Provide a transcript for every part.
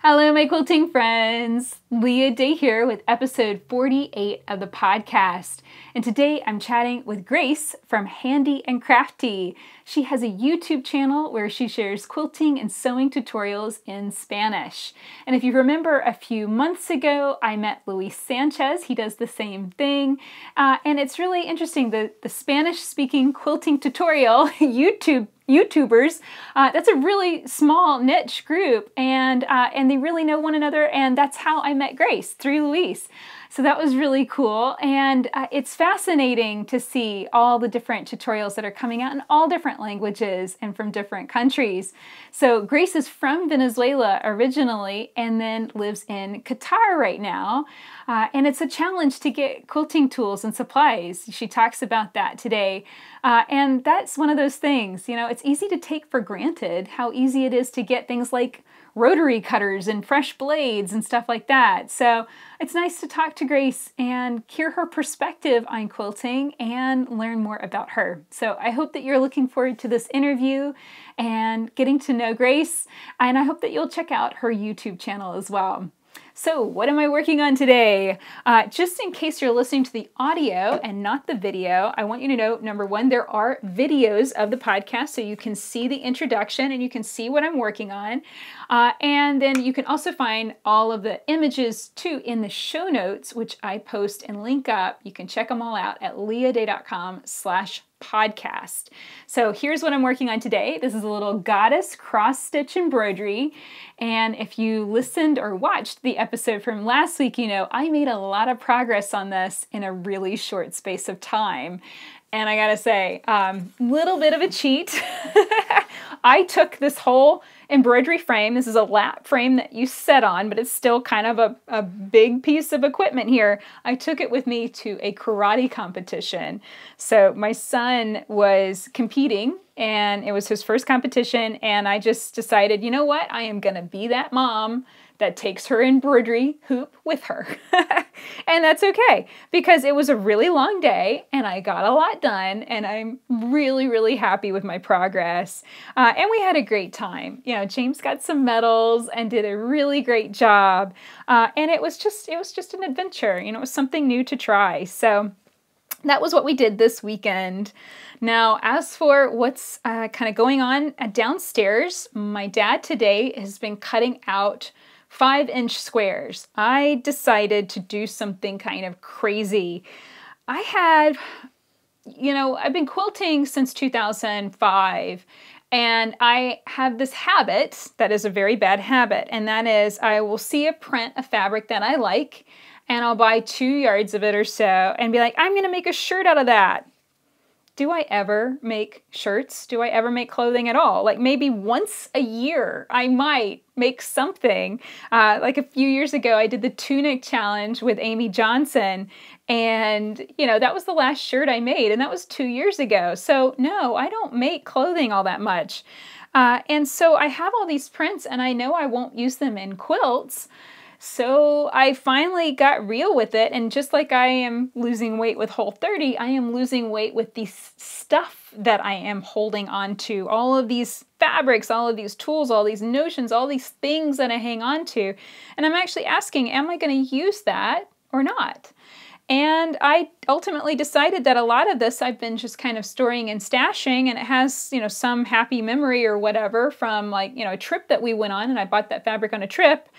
Hello, my quilting friends. Leah Day here with episode 48 of the podcast. And today I'm chatting with Grace from Handy and Crafty. She has a YouTube channel where she shares quilting and sewing tutorials in Spanish. And if you remember a few months ago, I met Luis Sanchez. He does the same thing. And it's really interesting. The Spanish-speaking quilting tutorial YouTubers, that's a really small niche group, and they really know one another, and that's how I met Grace, through Luis. So that was really cool, and it's fascinating to see all the different tutorials that are coming out in all different languages and from different countries. So Grace is from Venezuela originally and then lives in Qatar right now, and it's a challenge to get quilting tools and supplies. She talks about that today, and that's one of those things, you know, it's easy to take for granted how easy it is to get things like rotary cutters and fresh blades and stuff like that. So it's nice to talk to Grace and hear her perspective on quilting and learn more about her. So I hope that you're looking forward to this interview and getting to know Grace, and I hope that you'll check out her YouTube channel as well. So what am I working on today? Just in case you're listening to the audio and not the video, I want you to know, number one, there are videos of the podcast so you can see the introduction and you can see what I'm working on. And then you can also find all of the images too in the show notes, which I post and link up. You can check them all out at leahday.com/podcast. So here's what I'm working on today. This is a little goddess cross-stitch embroidery. And if you listened or watched the episode from last week, you know I made a lot of progress on this in a really short space of time. And I gotta say, little bit of a cheat. I took this whole embroidery frame. This is a lap frame that you set on, but it's still kind of a big piece of equipment here. I took it with me to a karate competition. So my son was competing and it was his first competition, and I just decided, you know what? I am gonna be that mom that takes her embroidery hoop with her. And that's okay, because it was a really long day and I got a lot done, and I'm really, really happy with my progress. And we had a great time. You know, James got some medals and did a really great job. And it was just an adventure. You know, it was something new to try. So that was what we did this weekend. Now, as for what's kind of going on downstairs, my dad today has been cutting out 5-inch squares. I decided to do something kind of crazy. I've been quilting since 2005, and I have this habit that is a very bad habit, and that is I will see a print of fabric that I like, and I'll buy 2 yards of it or so and be like, I'm going to make a shirt out of that. Do I ever make shirts? Do I ever make clothing at all? Like maybe once a year I might make something. Like a few years ago I did the tunic challenge with Amy Johnson, and you know that was the last shirt I made, and that was 2 years ago. So no, I don't make clothing all that much. And so I have all these prints and I know I won't use them in quilts. So I finally got real with it, and just like I am losing weight with Whole30, I am losing weight with the stuff that I am holding on to. All of these fabrics, all of these tools, all these notions, all these things that I hang on to. And I'm actually asking, am I going to use that or not? And I ultimately decided that a lot of this I've been just kind of storing and stashing, and it has, you know, some happy memory or whatever from, like, you know, a trip that we went on, and I bought that fabric on a trip.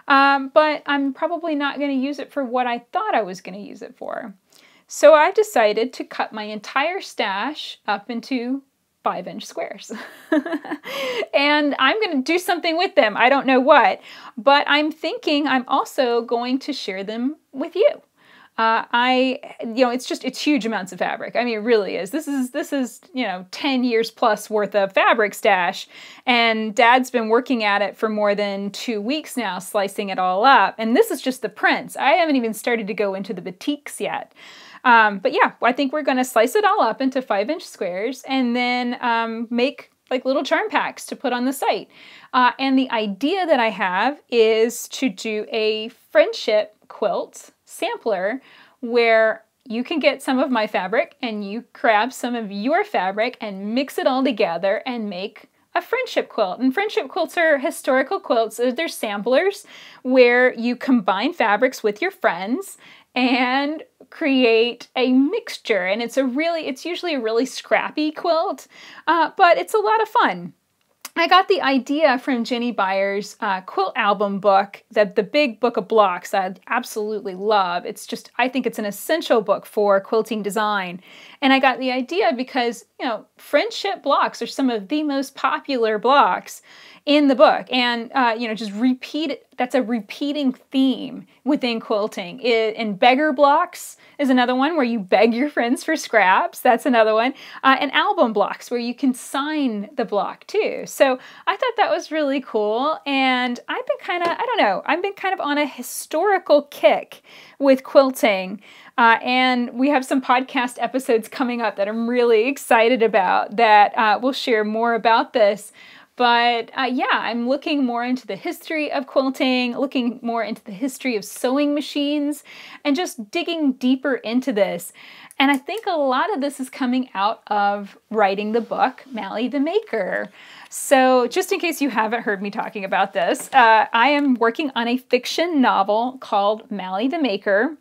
But I'm probably not going to use it for what I thought I was going to use it for. So I've decided to cut my entire stash up into 5-inch squares. And I'm going to do something with them. I don't know what, but I'm thinking I'm also going to share them with you. It's huge amounts of fabric. I mean, it really is. This is, you know, 10 years plus worth of fabric stash. And Dad's been working at it for more than 2 weeks now, slicing it all up. And this is just the prints. I haven't even started to go into the batiks yet. But yeah, I think we're going to slice it all up into 5-inch squares and then make like little charm packs to put on the site. And the idea that I have is to do a friendship quilt sampler where you can get some of my fabric and you grab some of your fabric and mix it all together and make a friendship quilt. And friendship quilts are historical quilts. They're samplers where you combine fabrics with your friends and create a mixture. And it's usually a really scrappy quilt, but it's a lot of fun. I got the idea from Jenny Byer's quilt album book, the big book of blocks that I absolutely love. I think it's an essential book for quilting design. And I got the idea because, friendship blocks are some of the most popular blocks in the book. And, that's a repeating theme within quilting. And beggar blocks is another one where you beg your friends for scraps. That's another one. And album blocks where you can sign the block too. So I thought that was really cool. And I've been kind of on a historical kick with quilting. And we have some podcast episodes coming up that I'm really excited about that we'll share more about this. But I'm looking more into the history of quilting, looking more into the history of sewing machines, and just digging deeper into this. And I think a lot of this is coming out of writing the book, Mally the Maker. So just in case you haven't heard me talking about this, I am working on a fiction novel called Mally the Maker.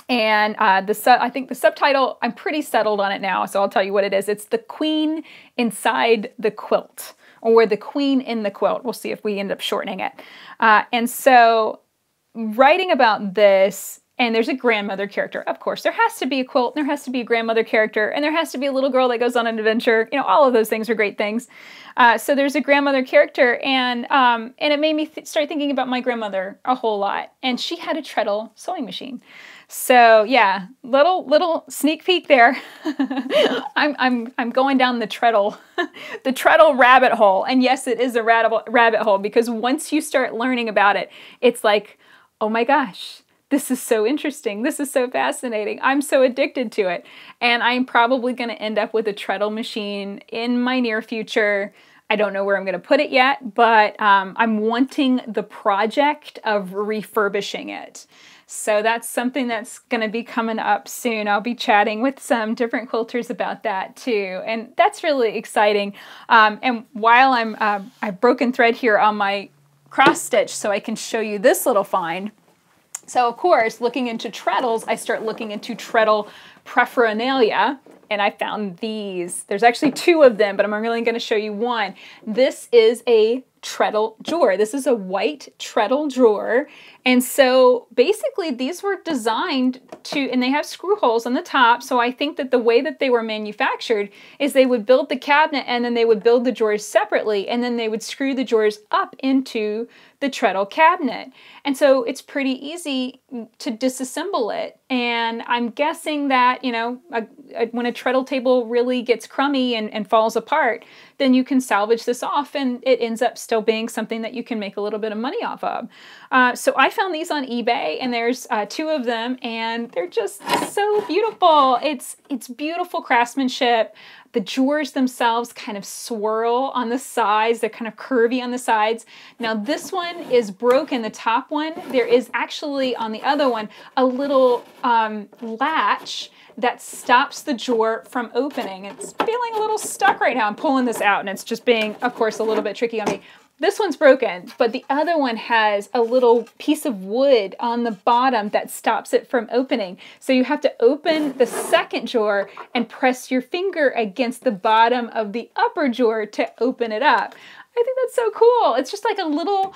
And I think the subtitle, I'm pretty settled on it now, so I'll tell you what it is. It's The Queen Inside the Quilt, or The Queen in the Quilt. We'll see if we end up shortening it. And so writing about this, and there's a grandmother character. Of course, there has to be a quilt, and there has to be a grandmother character, and there has to be a little girl that goes on an adventure. All of those things are great things. So there's a grandmother character, and it made me start thinking about my grandmother a whole lot. And she had a treadle sewing machine. So yeah, little sneak peek there. I'm going down the treadle rabbit hole. And yes, it is a rabbit hole, because once you start learning about it, it's like, oh my gosh, this is so interesting. This is so fascinating. I'm so addicted to it. And I'm probably going to end up with a treadle machine in my near future. I don't know where I'm going to put it yet, but I'm wanting the project of refurbishing it. So that's something that's going to be coming up soon. I'll be chatting with some different quilters about that too. And that's really exciting. And while I've broken thread here on my cross stitch so I can show you this little find. So of course, looking into treadles, I start looking into treadle paraphernalia, and I found these. There's actually two of them, but I'm really going to show you one. This is a treadle drawer. This is a white treadle drawer. And so basically these were designed to, and they have screw holes on the top. So I think that the way that they were manufactured is they would build the cabinet and then they would build the drawers separately, and then they would screw the drawers up into the treadle cabinet. And so it's pretty easy to disassemble it. And I'm guessing that, when a treadle table really gets crummy and falls apart, then you can salvage this off and it ends up still being something that you can make a little bit of money off of. So I found these on eBay, and there's two of them, and they're just so beautiful. It's beautiful craftsmanship. The drawers themselves kind of swirl on the sides. They're kind of curvy on the sides. Now this one is broken, the top one. There is actually on the other one a little latch that stops the drawer from opening. It's feeling a little stuck right now. I'm pulling this out and it's just being, of course, a little bit tricky on me. This one's broken, but the other one has a little piece of wood on the bottom that stops it from opening. So you have to open the second drawer and press your finger against the bottom of the upper drawer to open it up. I think that's so cool. It's just like a little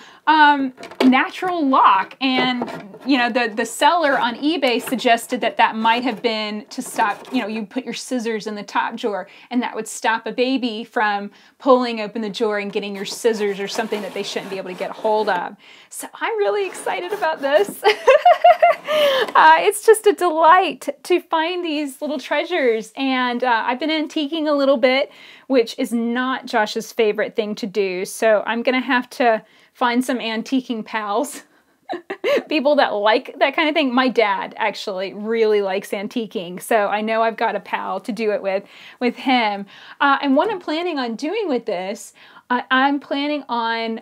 natural lock. And, the seller on eBay suggested that might have been to stop, you put your scissors in the top drawer and that would stop a baby from pulling open the drawer and getting your scissors or something that they shouldn't be able to get a hold of. So I'm really excited about this. It's just a delight to find these little treasures. And I've been antiquing a little bit, which is not Josh's favorite thing to do. So I'm going to have to find some antiquing pals, people that like that kind of thing. My dad actually really likes antiquing, so I know I've got a pal to do it with him. And what I'm planning on doing with this, I'm planning on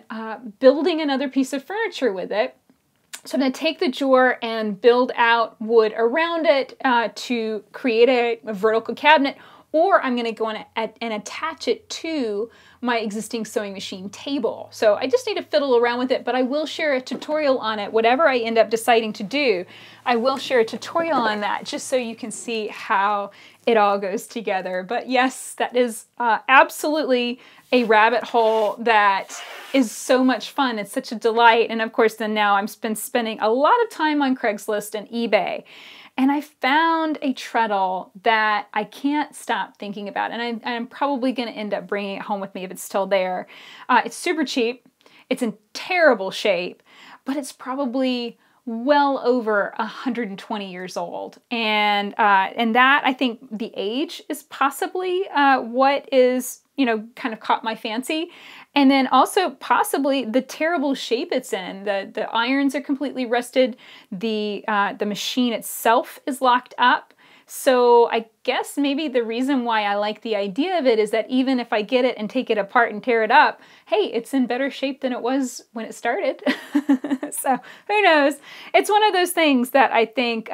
building another piece of furniture with it. So I'm going to take the drawer and build out wood around it to create a vertical cabinet, or I'm going to go and attach it to my existing sewing machine table. So I just need to fiddle around with it, but I will share a tutorial on it. Whatever I end up deciding to do, I will share a tutorial on that just so you can see how it all goes together. But yes, that is absolutely a rabbit hole that is so much fun. It's such a delight. And of course, then now I'm spending a lot of time on Craigslist and eBay. And I found a treadle that I can't stop thinking about. And I'm probably going to end up bringing it home with me if it's still there. It's super cheap. It's in terrible shape, but it's probably well over 120 years old. And that, I think the age is possibly what is, kind of caught my fancy. And then also possibly the terrible shape it's in. The irons are completely rusted. The machine itself is locked up. So I guess maybe the reason why I like the idea of it is that even if I get it and take it apart and tear it up, hey, it's in better shape than it was when it started. So who knows? It's one of those things that I think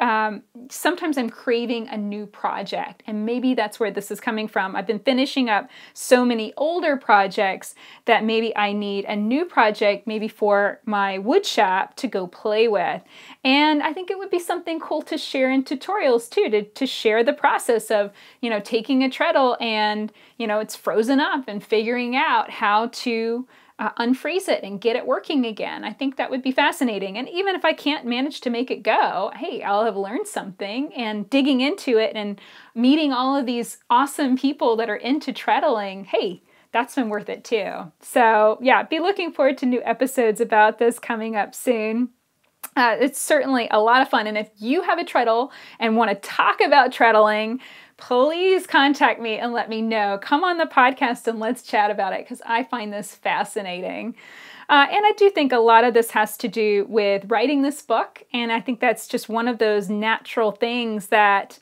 sometimes I'm craving a new project, and maybe that's where this is coming from. I've been finishing up so many older projects that maybe I need a new project, maybe for my wood shop to go play with. And I think it would be something cool to share in tutorials too, to share the process of, taking a treadle and, it's frozen up and figuring out how to unfreeze it and get it working again. I think that would be fascinating. And even if I can't manage to make it go, hey, I'll have learned something, and digging into it and meeting all of these awesome people that are into treadling, hey, that's been worth it too. So yeah, be looking forward to new episodes about this coming up soon. It's certainly a lot of fun. And if you have a treadle and want to talk about treadling, please contact me and let me know. Come on the podcast and let's chat about it, because I find this fascinating. And I do think a lot of this has to do with writing this book. And I think that's just one of those natural things that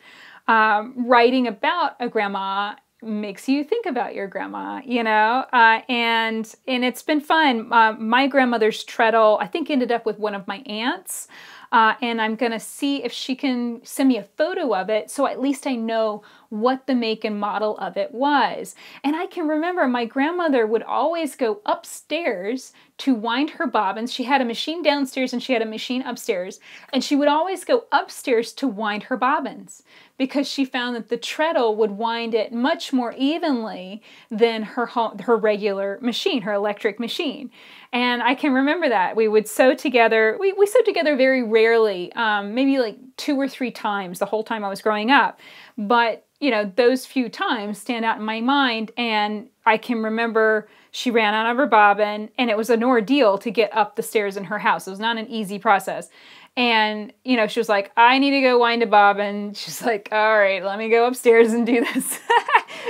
writing about a grandma makes you think about your grandma, and it's been fun. My grandmother's treadle, I think, ended up with one of my aunts. And I'm going to see if she can send me a photo of it, so at least I know what the make and model of it was. And I can remember my grandmother would always go upstairs to wind her bobbins. She had a machine downstairs and she had a machine upstairs. And she would always go upstairs to wind her bobbins, because she found that the treadle would wind it much more evenly than her regular machine, her electric machine. And I can remember that. We would sew together. We sewed together very rarely, maybe like 2 or 3 times the whole time I was growing up. But, those few times stand out in my mind. And I can remember she ran out of her bobbin, and it was an ordeal to get up the stairs in her house. It was not an easy process. And, she was like, I need to go wind a bobbin. She's like, all right, let me go upstairs and do this.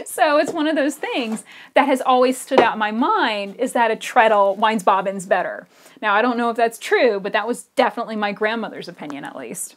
So it's one of those things that has always stood out in my mind, is that a treadle winds bobbins better. Now, I don't know if that's true, but that was definitely my grandmother's opinion, at least.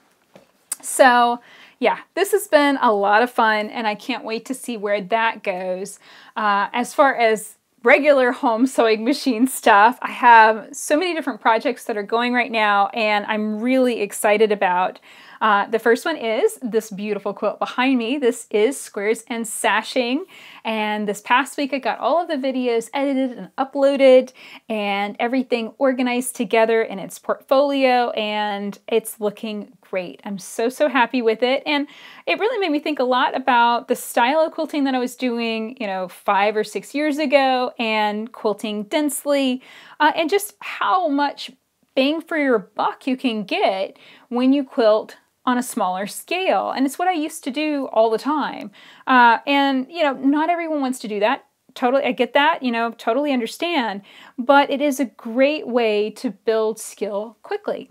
So yeah, this has been a lot of fun, and I can't wait to see where that goes. As far as regular home sewing machine stuff, I have so many different projects that are going right now, and I'm really excited about. The first one is this beautiful quilt behind me. This is Squares and Sashing, and this past week I got all of the videos edited and uploaded and everything organized together in its portfolio, and it's looking great. I'm so happy with it, and it really made me think a lot about the style of quilting that I was doing, 5 or 6 years ago, and quilting densely, and just how much bang for your buck you can get when you quilt on a smaller scale. And it's what I used to do all the time. And, not everyone wants to do that. Totally, I get that, totally understand. But it is a great way to build skill quickly.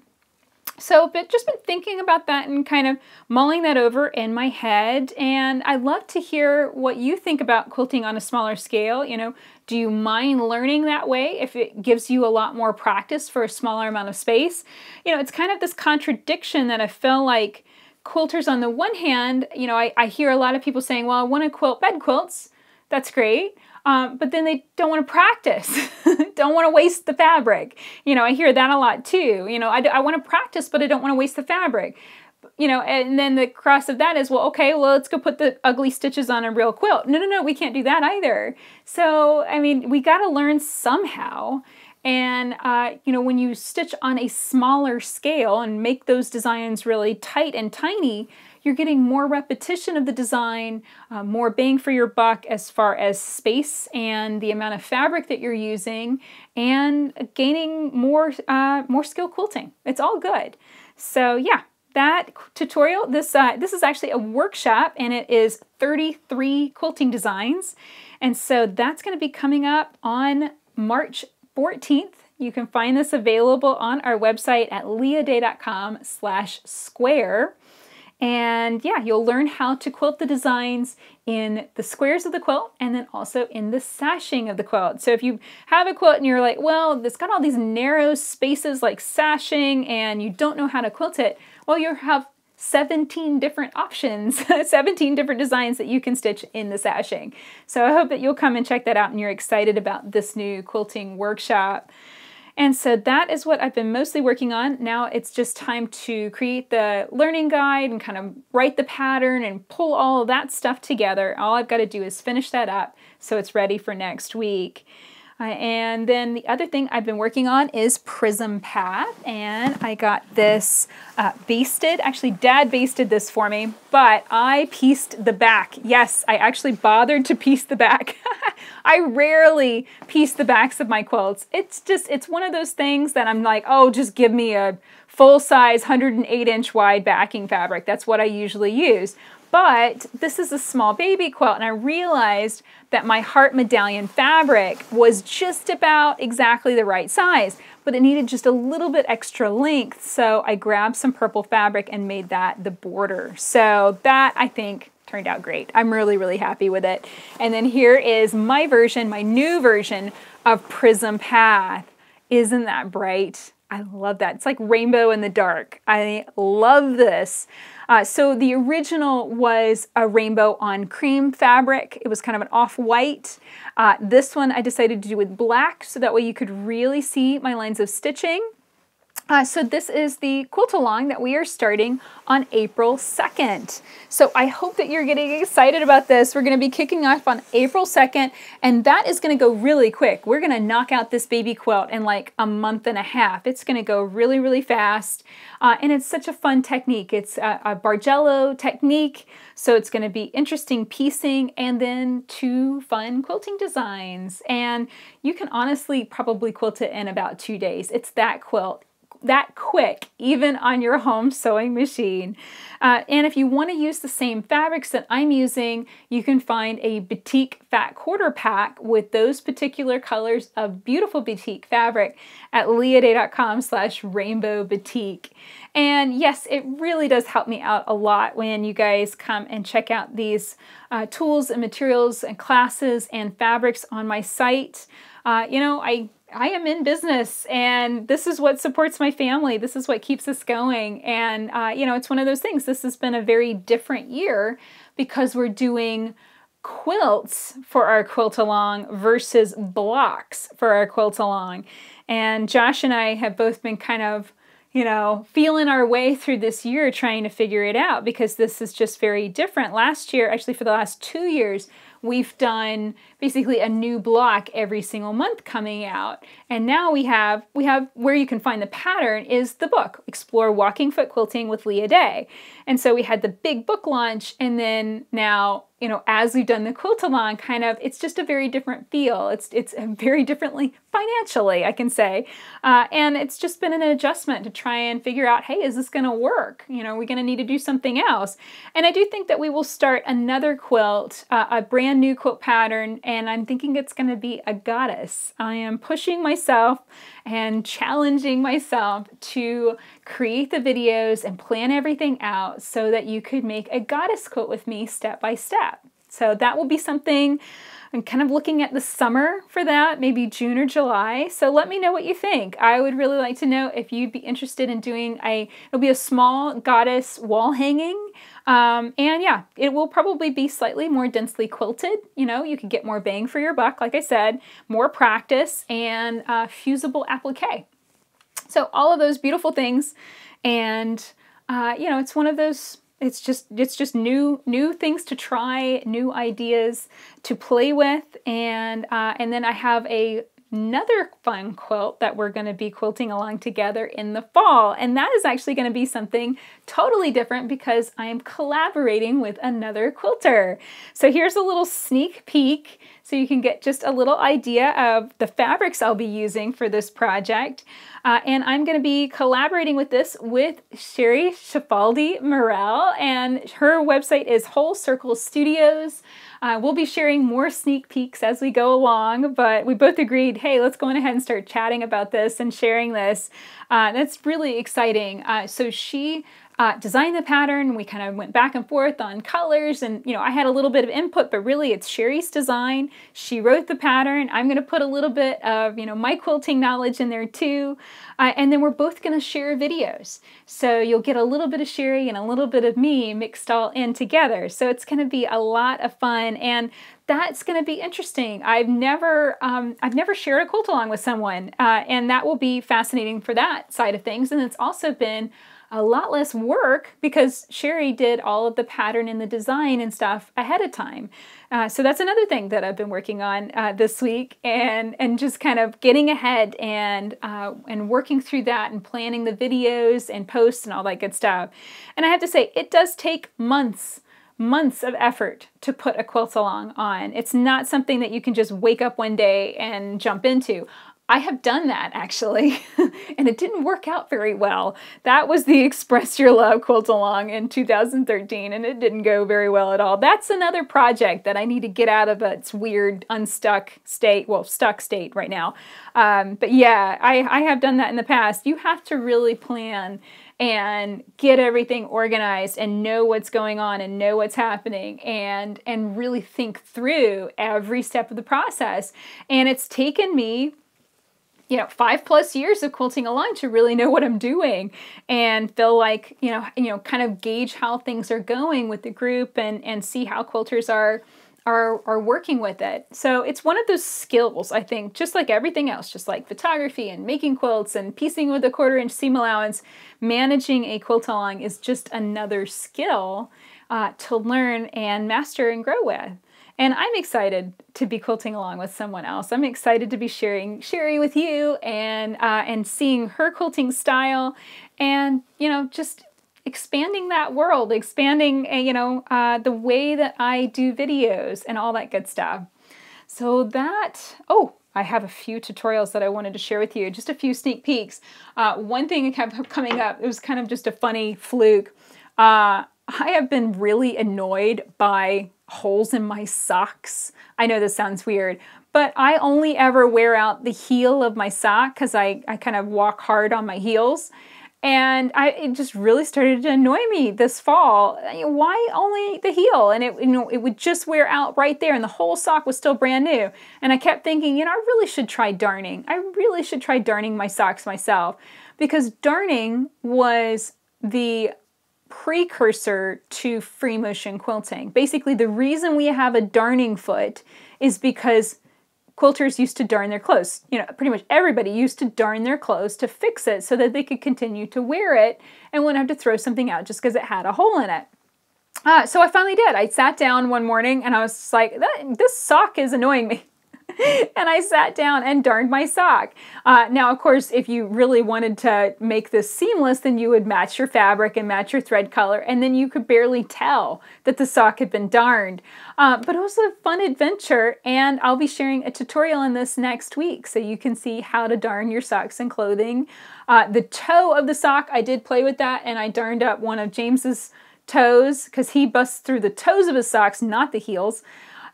So, but just been thinking about that and kind of mulling that over in my head. And I'd love to hear what you think about quilting on a smaller scale. Do you mind learning that way if it gives you a lot more practice for a smaller amount of space? It's kind of this contradiction that I feel like quilters, on the one hand, I hear a lot of people saying, well, I want to quilt bed quilts. That's great. But then they don't want to practice, don't want to waste the fabric. I hear that a lot too. I want to practice, but I don't want to waste the fabric. you know, and then the cross of that is, well, okay, well, let's go put the ugly stitches on a real quilt. No, no, no, we can't do that either. So, I mean, we got to learn somehow. And, you know, when you stitch on a smaller scale and make those designs really tight and tiny, you're getting more repetition of the design, more bang for your buck as far as space and the amount of fabric that you're using, and gaining more skill quilting. It's all good. So yeah, that tutorial, this is actually a workshop, and it is 33 quilting designs. And so that's going to be coming up on March 14th. You can find this available on our website at leahday.com/square. And yeah, you'll learn how to quilt the designs in the squares of the quilt and then also in the sashing of the quilt. So if you have a quilt and you're like, well, it's got all these narrow spaces like sashing and you don't know how to quilt it, well, you have 17 different options, 17 different designs that you can stitch in the sashing. So I hope that you'll come and check that out and you're excited about this new quilting workshop. And so that is what I've been mostly working on. Now it's just time to create the learning guide and kind of write the pattern and pull all of that stuff together. All I've got to do is finish that up so it's ready for next week. And then the other thing I've been working on is Prism Path, and I got this basted. Actually, Dad basted this for me, but I pieced the back. Yes, I actually bothered to piece the back. I rarely piece the backs of my quilts. It's one of those things that I'm like, oh, just give me a full-size 108-inch wide backing fabric. That's what I usually use. But this is a small baby quilt, and I realized that my heart medallion fabric was just about exactly the right size, but it needed just a little bit extra length. So I grabbed some purple fabric and made that the border. So that, I think, turned out great. I'm really, really happy with it. And then here is my version, my new version of Prism Path. Isn't that bright? I love that. It's like rainbow in the dark. I love this. So the original was a rainbow on cream fabric. It was kind of an off-white. This one I decided to do with black so that way you could really see my lines of stitching. So this is the quilt along that we are starting on April 2nd. So I hope that you're getting excited about this. We're going to be kicking off on April 2nd, and that is going to go really quick. We're going to knock out this baby quilt in like a month and a half. It's going to go really, really fast, and it's such a fun technique. It's a Bargello technique, so it's going to be interesting piecing and then 2 fun quilting designs. And you can honestly probably quilt it in about 2 days. It's that quick, even on your home sewing machine. And if you want to use the same fabrics that I'm using, you can find a batik fat quarter pack with those particular colors of beautiful batik fabric at leahday.com/rainbow batik. And yes, it really does help me out a lot when you guys come and check out these tools and materials and classes and fabrics on my site. You know, I am in business, and this is what supports my family. This is what keeps us going. And, you know, it's one of those things. This has been a very different year because we're doing quilts for our quilt along versus blocks for our quilt along. And Josh and I have both been kind of, you know, feeling our way through this year trying to figure it out because this is just very different. Last year, actually for the last 2 years, we've done basically a new block every single month coming out. And now we have where you can find the pattern is the book, Explore Walking Foot Quilting with Leah Day. And so we had the big book launch, and then now, you know, as we've done the quilt along, kind of, it's just a very different feel. It's very differently financially, I can say. And it's just been an adjustment to try and figure out, hey, is this going to work? You know, are we going to need to do something else? And I do think that we will start another quilt, a brand new quilt pattern, and I'm thinking it's going to be a goddess. I am pushing myself and challenging myself to create the videos and plan everything out so that you could make a goddess quilt with me step by step. So that will be something. I'm kind of looking at the summer for that, maybe June or July. So let me know what you think. I would really like to know if you'd be interested in doing it'll be a small goddess wall hanging. And yeah, it will probably be slightly more densely quilted. You know, you can get more bang for your buck, like I said, more practice and fusible applique. So all of those beautiful things. And you know, it's one of those, it's just new things to try, new ideas to play with, and then I have another fun quilt that we're going to be quilting along together in the fall, and that is actually going to be something totally different because I am collaborating with another quilter. So here's a little sneak peek so you can get just a little idea of the fabrics I'll be using for this project. And I'm going to be collaborating with this with Sherry Schifaldi Morel, and her website is Whole Circle Studios. We'll be sharing more sneak peeks as we go along, but we both agreed, hey, let's go on ahead and start chatting about this and sharing this. That's really exciting. So she designed the pattern. We kind of went back and forth on colors, and you know, I had a little bit of input, but really it's Sherry's design. She wrote the pattern. I'm going to put a little bit of, you know, my quilting knowledge in there too, and then we're both going to share videos. So you'll get a little bit of Sherry and a little bit of me mixed all in together. So it's going to be a lot of fun, and that's going to be interesting. I've never shared a quilt along with someone, and that will be fascinating for that side of things. And it's also been a lot less work because Sherry did all of the pattern and the design and stuff ahead of time. So that's another thing that I've been working on this week, and just kind of getting ahead and working through that and planning the videos and posts and all that good stuff. And I have to say, it does take months of effort to put a quilt along on. It's not something that you can just wake up one day and jump into. I have done that actually, and it didn't work out very well. That was the Express Your Love quilt along in 2013, and it didn't go very well at all. That's another project that I need to get out of its weird unstuck state, well, stuck state right now. But yeah, I have done that in the past. You have to really plan and get everything organized and know what's going on and know what's happening, and really think through every step of the process. And it's taken me, you know, 5+ years of quilting along to really know what I'm doing and feel like, you know, kind of gauge how things are going with the group and see how quilters are working with it. So it's one of those skills, I think, just like everything else, just like photography and making quilts and piecing with a 1/4-inch seam allowance, managing a quilt along is just another skill to learn and master and grow with. And I'm excited to be quilting along with someone else. I'm excited to be sharing Sherry with you and seeing her quilting style, and, you know, just expanding that world, expanding, you know, the way that I do videos and all that good stuff. So that, oh, I have a few tutorials that I wanted to share with you, just a few sneak peeks. One thing that kept coming up, it was kind of just a funny fluke. I have been really annoyed by holes in my socks. I know this sounds weird, but I only ever wear out the heel of my sock because I kind of walk hard on my heels. And it just really started to annoy me this fall. Why only the heel? And it would just wear out right there, and the whole sock was still brand new. And I kept thinking, you know, I really should try darning. I really should try darning my socks myself, because darning was the precursor to free motion quilting. Basically, the reason we have a darning foot is because quilters used to darn their clothes. You know, pretty much everybody used to darn their clothes to fix it so that they could continue to wear it and wouldn't have to throw something out just because it had a hole in it. So I finally did. I sat down one morning and I was just like, this sock is annoying me. And I sat down and darned my sock. Now, of course, if you really wanted to make this seamless, then you would match your fabric and match your thread color, and then you could barely tell that the sock had been darned. But it was a fun adventure, and I'll be sharing a tutorial on this next week so you can see how to darn your socks and clothing. The toe of the sock, I did play with that, and I darned up one of James's toes because he busts through the toes of his socks, not the heels.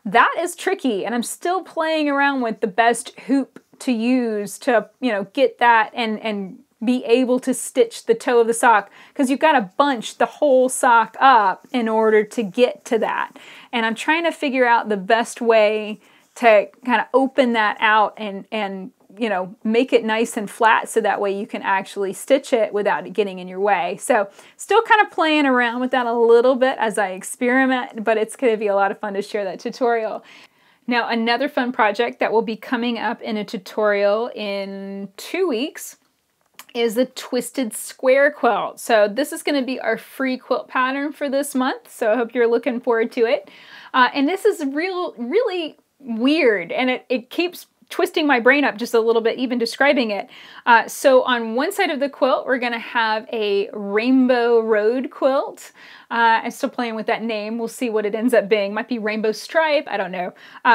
That is tricky, and I'm still playing around with the best hoop to use to, you know, get that and be able to stitch the toe of the sock, because you've got to bunch the whole sock up in order to get to that. And I'm trying to figure out the best way to kind of open that out and you know, make it nice and flat so that way you can actually stitch it without it getting in your way. So still kind of playing around with that a little bit as I experiment, but it's going to be a lot of fun to share that tutorial. Now, another fun project that will be coming up in a tutorial in 2 weeks is the twisted square quilt. So this is going to be our free quilt pattern for this month. So I hope you're looking forward to it. And this is really weird, and it keeps twisting my brain up just a little bit, even describing it. So on one side of the quilt, we're going to have a rainbow road quilt. I'm still playing with that name. We'll see what it ends up being. Might be rainbow stripe. I don't know.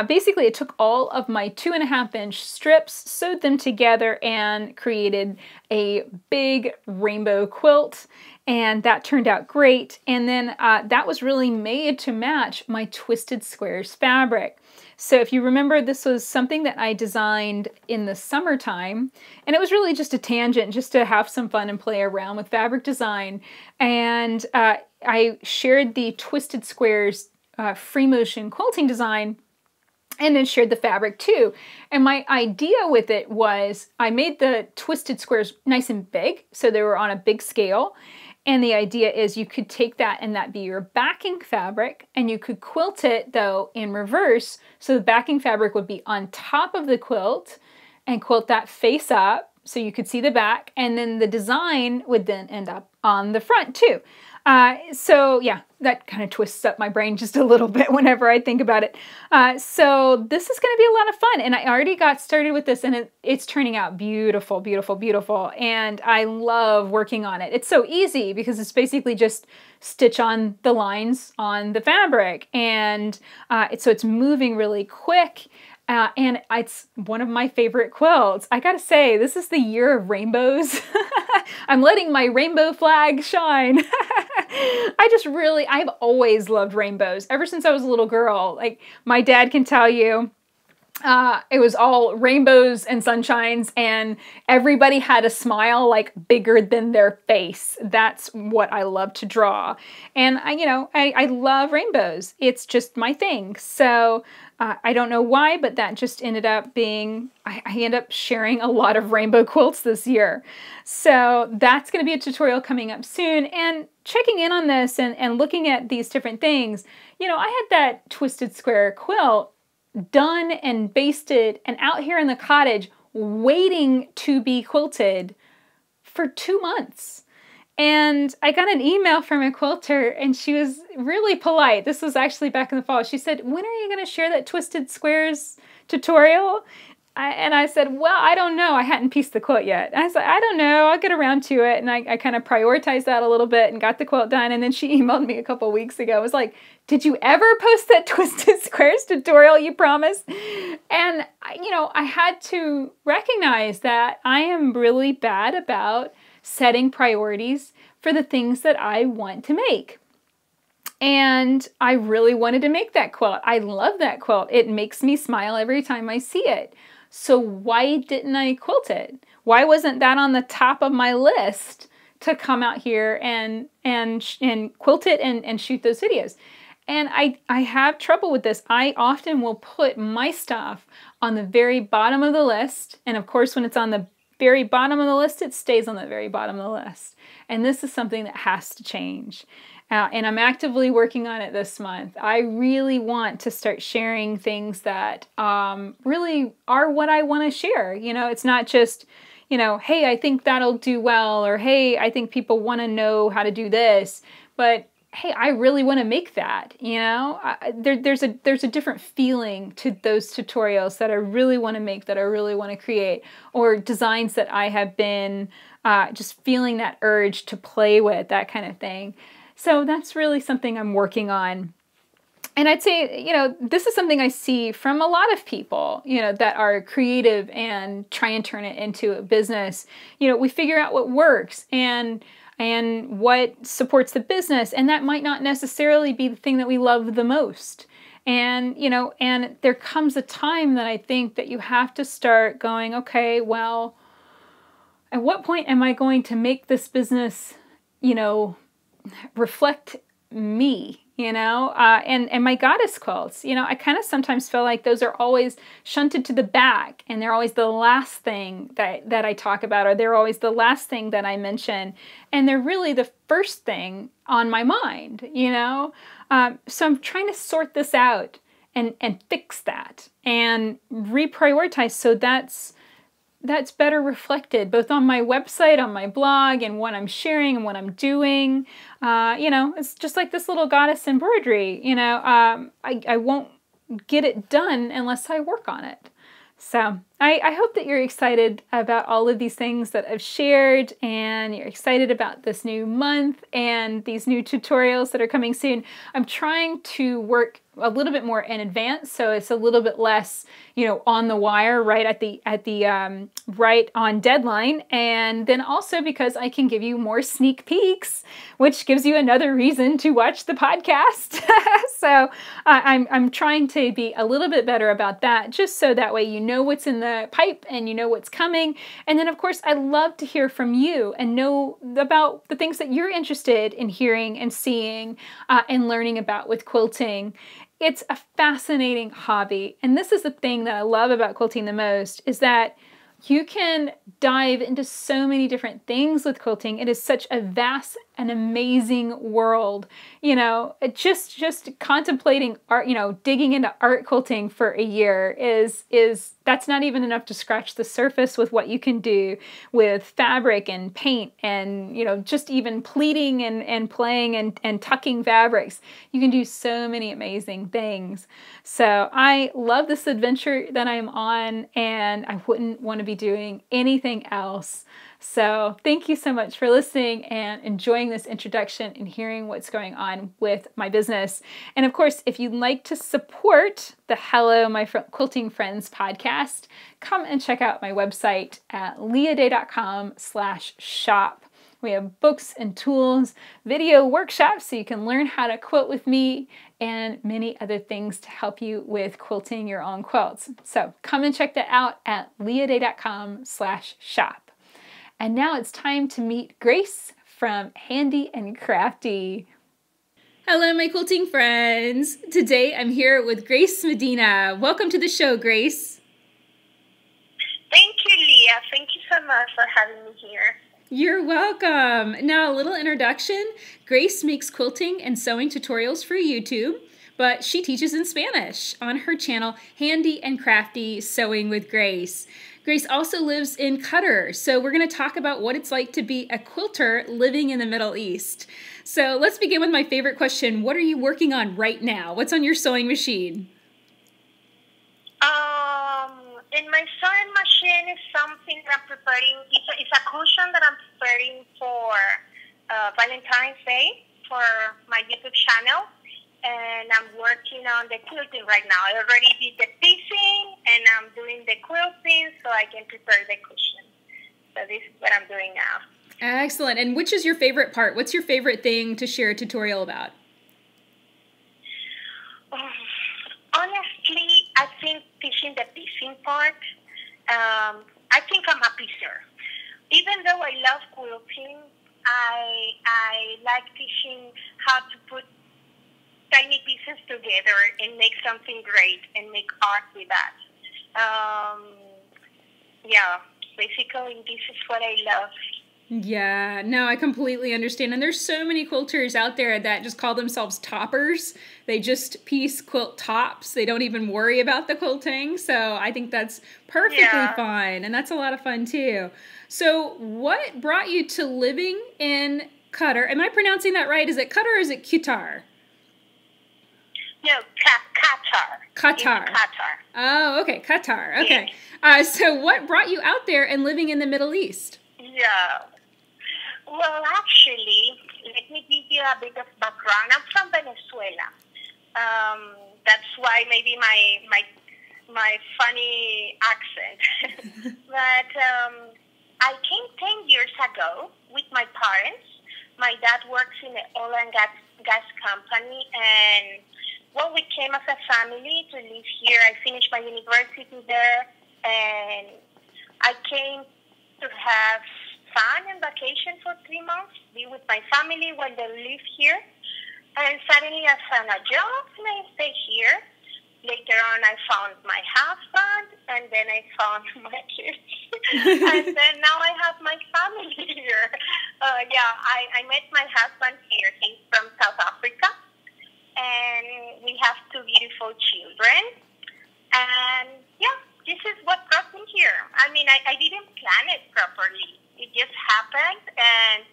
Basically, it took all of my 2.5-inch strips, sewed them together, and created a big rainbow quilt. And that turned out great. And then that was really made to match my Twisted Squares fabric. So if you remember, this was something that I designed in the summertime, and it was really just a tangent, just to have some fun and play around with fabric design. And I shared the Twisted Squares free motion quilting design, and then shared the fabric too. And my idea with it was I made the Twisted Squares nice and big, so they were on a big scale. And the idea is you could take that and that be your backing fabric, and you could quilt it though in reverse. So the backing fabric would be on top of the quilt and quilt that face up so you could see the back, and then the design would then end up on the front too. So yeah, that kind of twists up my brain just a little bit whenever I think about it. So this is going to be a lot of fun, and I already got started with this, and it's turning out beautiful, beautiful, beautiful. And I love working on it. It's so easy because it's basically just stitch on the lines on the fabric, and so it's moving really quick. And it's one of my favorite quilts. I gotta say, this is the year of rainbows. I'm letting my rainbow flag shine. I've always loved rainbows ever since I was a little girl. Like, my dad can tell you, it was all rainbows and sunshines, and everybody had a smile like bigger than their face. That's what I love to draw. And I love rainbows. It's just my thing. So I don't know why, but that just ended up being, I end up sharing a lot of rainbow quilts this year. So that's going to be a tutorial coming up soon, and checking in on this and looking at these different things. I had that Twisted Square quilt done and basted and out here in the cottage waiting to be quilted for 2 months. And I got an email from a quilter, and she was really polite. This was actually back in the fall. She said, "When are you going to share that Twisted Squares tutorial?" And I said, "Well, I don't know. I hadn't pieced the quilt yet." And I said, "I don't know. I'll get around to it." And I kind of prioritized that a little bit and got the quilt done. And then she emailed me a couple weeks ago. I was like, "Did you ever post that Twisted Squares tutorial you promised?" And, I had to recognize that I am really bad about setting priorities for the things that I want to make. And I really wanted to make that quilt. I love that quilt. It makes me smile every time I see it. So why didn't I quilt it? Why wasn't that on the top of my list to come out here and quilt it and shoot those videos? And I have trouble with this. I often will put my stuff on the very bottom of the list. And of course, when it's on the very bottom of the list, it stays on the very bottom of the list. And this is something that has to change. And I'm actively working on it this month. I really want to start sharing things that really are what I want to share. It's not just, hey, I think that'll do well, or hey, I think people want to know how to do this, but hey, I really want to make that. There's a different feeling to those tutorials that I really want to make, that I really want to create, or designs that I have been just feeling that urge to play with, that kind of thing. So that's really something I'm working on. And I'd say, this is something I see from a lot of people, that are creative and try and turn it into a business. We figure out what works and what supports the business, and that might not necessarily be the thing that we love the most. And, and there comes a time that I think that you have to start going, okay, well, at what point am I going to make this business, reflect me, and my goddess quilts, I kind of sometimes feel like those are always shunted to the back, and they're always the last thing that I talk about, or they're always the last thing that I mention, and they're really the first thing on my mind, so I'm trying to sort this out and fix that and reprioritize. So that's that's better reflected both on my website, on my blog, and what I'm sharing and what I'm doing. You know, it's just like this little goddess embroidery. You know, I won't get it done unless I work on it. So I hope that you're excited about all of these things that I've shared, and you're excited about this new month and these new tutorials that are coming soon. I'm trying to work a little bit more in advance, so it's a little bit less, you know, on the wire right at the right on deadline, and then also because I can give you more sneak peeks, which gives you another reason to watch the podcast. So I'm trying to be a little bit better about that, just so that way you know what's in the pipe and you know what's coming. And then of course I love to hear from you and know about the things that you're interested in hearing and seeing and learning about with quilting. It's a fascinating hobby, and this is the thing that I love about quilting the most, is that you can dive into so many different things with quilting. It is such a vast and amazing world. You know, just contemplating art, you know, digging into art quilting for a year is that's not even enough to scratch the surface with what you can do with fabric and paint and, you know, just even pleating and playing and tucking fabrics. You can do so many amazing things. So I love this adventure that I'm on, and I wouldn't want to be doing anything else. So thank you so much for listening and enjoying this introduction and hearing what's going on with my business. And of course, if you'd like to support the Hello My Quilting Friends podcast, come and check out my website at leahday.com/shop. We have books and tools, video workshops so you can learn how to quilt with me, and many other things to help you with quilting your own quilts. So come and check that out at leahday.com/shop. And now it's time to meet Grace from Handy and Crafty. Hello, my quilting friends. Today I'm here with Grace Medina. Welcome to the show, Grace. Thank you, Leah. Thank you so much for having me here. You're welcome. Now, a little introduction. Grace makes quilting and sewing tutorials for YouTube, but she teaches in Spanish on her channel, Handy and Crafty Sewing with Grace. Grace also lives in Qatar, so we're going to talk about what it's like to be a quilter living in the Middle East. So let's begin with my favorite question. What are you working on right now? What's on your sewing machine? In my sewing machine is something that I'm preparing. It's a cushion that I'm preparing for Valentine's Day for my YouTube channel. And I'm working on the quilting right now. I already did the piecing, and I'm doing the quilting so I can prepare the cushion. So this is what I'm doing now. Excellent. And which is your favorite part? What's your favorite thing to share a tutorial about? Honestly, I think teaching the piecing part. I think I'm a piecer. Even though I love quilting, I like teaching how to put tiny pieces together and make something great and make art with that. Yeah, basically this is what I love. Yeah, no, I completely understand. And there's so many quilters out there that just call themselves toppers. They just piece quilt tops. They don't even worry about the quilting. So I think that's perfectly fine. And that's a lot of fun too. So what brought you to living in Qatar? Am I pronouncing that right? Is it Qatar or is it Qatar? No, Qatar. Qatar. Qatar. Oh, okay, Qatar. Okay. Yes. So what brought you out there and living in the Middle East? Yeah. Well, actually, let me give you a bit of background. I'm from Venezuela. That's why maybe my funny accent. But I came 10 years ago with my parents. My dad works in the oil and gas company, and well, we came as a family to live here. I finished my university there, and I came to have fun and vacation for 3 months, be with my family while they live here. And suddenly I found a job and I stayed here. Later on, I found my husband, and then I found my kids. And then now I have my family here. I met my husband here. He's from South Africa. And we have 2 beautiful children. And yeah, this is what brought me here. I mean, I didn't plan it properly. It just happened, and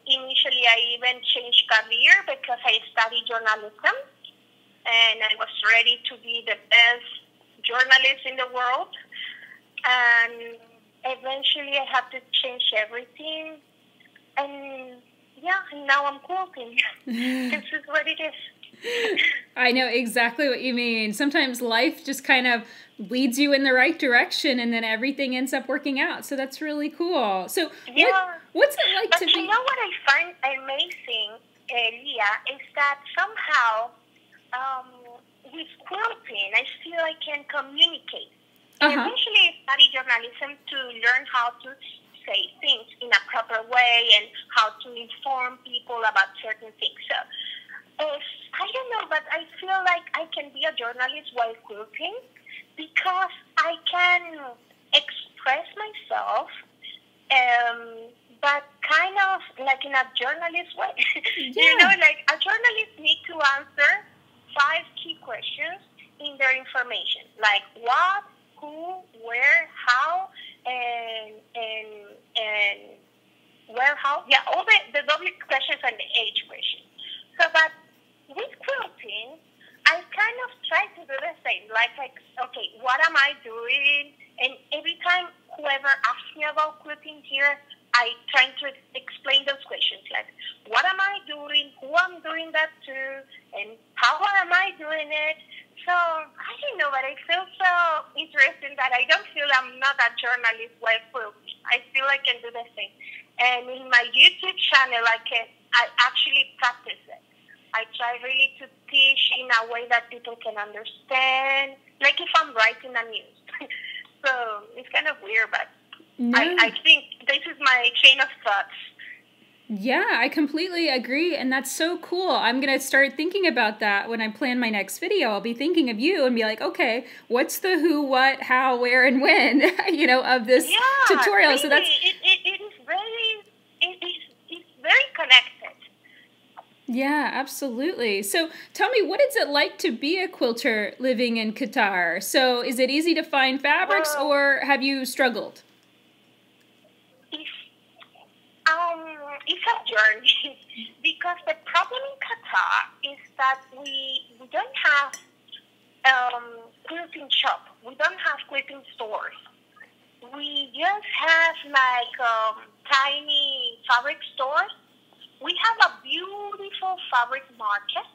initially I even changed career because I studied journalism, and I was ready to be the best journalist in the world. And eventually I had to change everything, and yeah, and now I'm quilting. This is what it is. I know exactly what you mean. Sometimes life just kind of leads you in the right direction, and then everything ends up working out. So that's really cool. So what's it like but to be... you know what I find amazing, Leah, is that somehow with quilting, I feel I can communicate. And eventually I studied journalism to learn how to say things in a proper way and how to inform people about certain things. So I don't know, but I feel like I can be a journalist while quilting because I can express myself, but kind of like in a journalist way. Yeah. You know, like a journalist needs to answer 5 key questions in their information, like what, who, where, how, and where, how. Yeah, all the double questions and the age question. So, but with quilting, I kind of try to do the same. Like, okay, what am I doing? And every time whoever asks me about quilting here, I try to explain those questions. Like, what am I doing? Who I'm doing that to? And how am I doing it? So, I don't know, but I feel so interesting that I don't feel I'm not a journalist while quilting. I feel I can do the same. And in my YouTube channel, I actually practice it. I try really to teach in a way that people can understand, like if I'm writing a news. So it's kind of weird, but I think this is my chain of thoughts. Yeah, I completely agree, and that's so cool. I'm going to start thinking about that when I plan my next video. I'll be thinking of you and be like, okay, what's the who, what, how, where, and when, you know, of this tutorial. Really, so that's it's very connected. Yeah, absolutely. So tell me, what is it like to be a quilter living in Qatar? So is it easy to find fabrics, or have you struggled? It's a journey because the problem in Qatar is that we don't have quilting shop. We don't have quilting stores. We just have like tiny fabric stores. We have a beautiful fabric market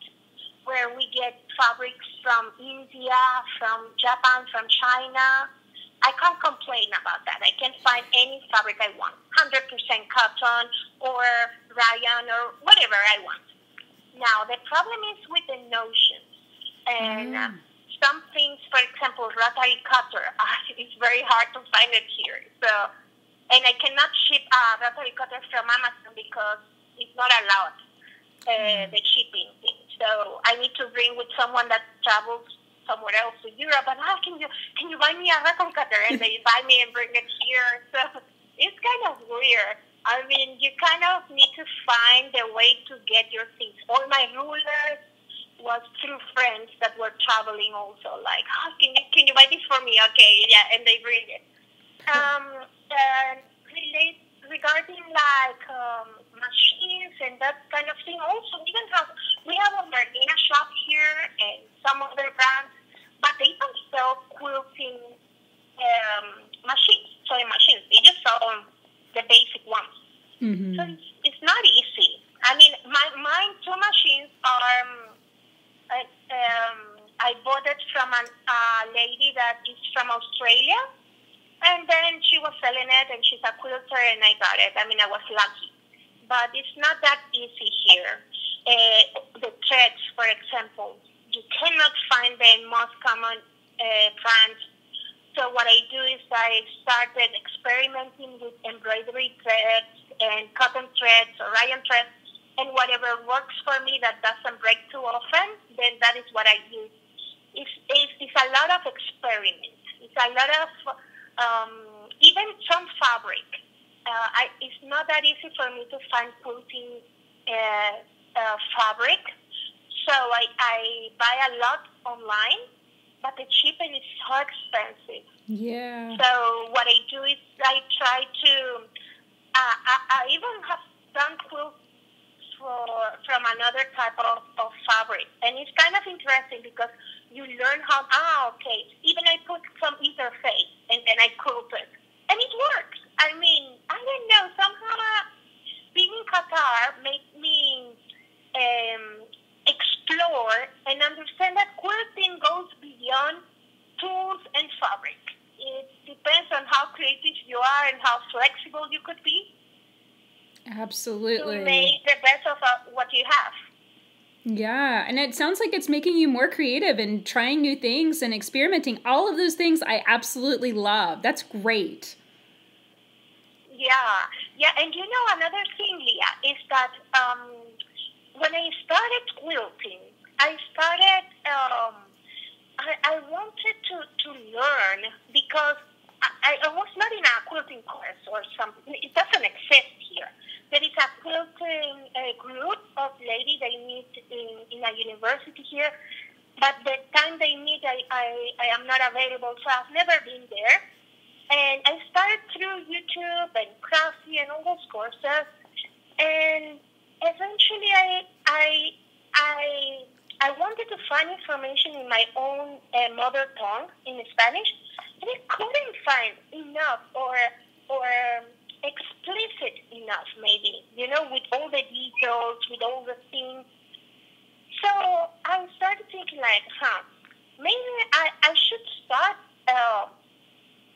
where we get fabrics from India, from Japan, from China. I can't complain about that. I can find any fabric I want, 100% cotton or rayon or whatever I want. Now, the problem is with the notions. And some things, for example, rotary cutter, it's very hard to find it here. So, and I cannot ship a rotary cutter from Amazon because it's not allowed, the shipping thing. So I need to bring with someone that travels somewhere else to Europe, and can you buy me a record cutter? And they buy me and bring it here. So it's kind of weird. I mean, you kind of need to find a way to get your things. All my rulers was through friends that were traveling also. Like, can you buy this for me? Okay, yeah, and they bring it. Regarding like machines and that kind of thing, also we have a Marina shop here and some other brands, but they don't sell quilting machines, sewing machines. They just sell the basic ones. Mm-hmm. So it's not easy. I mean, mine 2 machines are. I bought it from a lady that is from Australia, and then she was selling it, and she's a quilter, and I got it. I mean, I was lucky. But it's not that easy here. The threads, for example, you cannot find the most common brands. So what I do is I started experimenting with embroidery threads and cotton threads or rayon threads, and whatever works for me that doesn't break too often, then that is what I use. It's a lot of experiment. It's a lot of even some fabric. It's not that easy for me to find quilting fabric, so I buy a lot online, but the shipping is so expensive. Yeah. So what I do is I try to, I even have done quilts from another type of fabric. And it's kind of interesting because you learn how, okay, even I put some interface and then I quilt it. And it works. I mean, I don't know, somehow being in Qatar made me explore and understand that quilting goes beyond tools and fabric. It depends on how creative you are and how flexible you could be. Absolutely. To make the best of what you have. Yeah, and it sounds like it's making you more creative and trying new things and experimenting. All of those things I absolutely love. That's great. Yeah, and you know another thing, Leah, is that when I started quilting, I started, I wanted to learn because I was not in a quilting course or something. It doesn't exist here. There is a quilting group of ladies they meet in a university here, but the time they meet, I am not available, so I've never been there. And I started through YouTube and Crafty and all those courses, and eventually I wanted to find information in my own mother tongue, in Spanish, and I couldn't find enough or explicit enough, maybe, you know, with all the details, with all the things. So I started thinking like, maybe I should start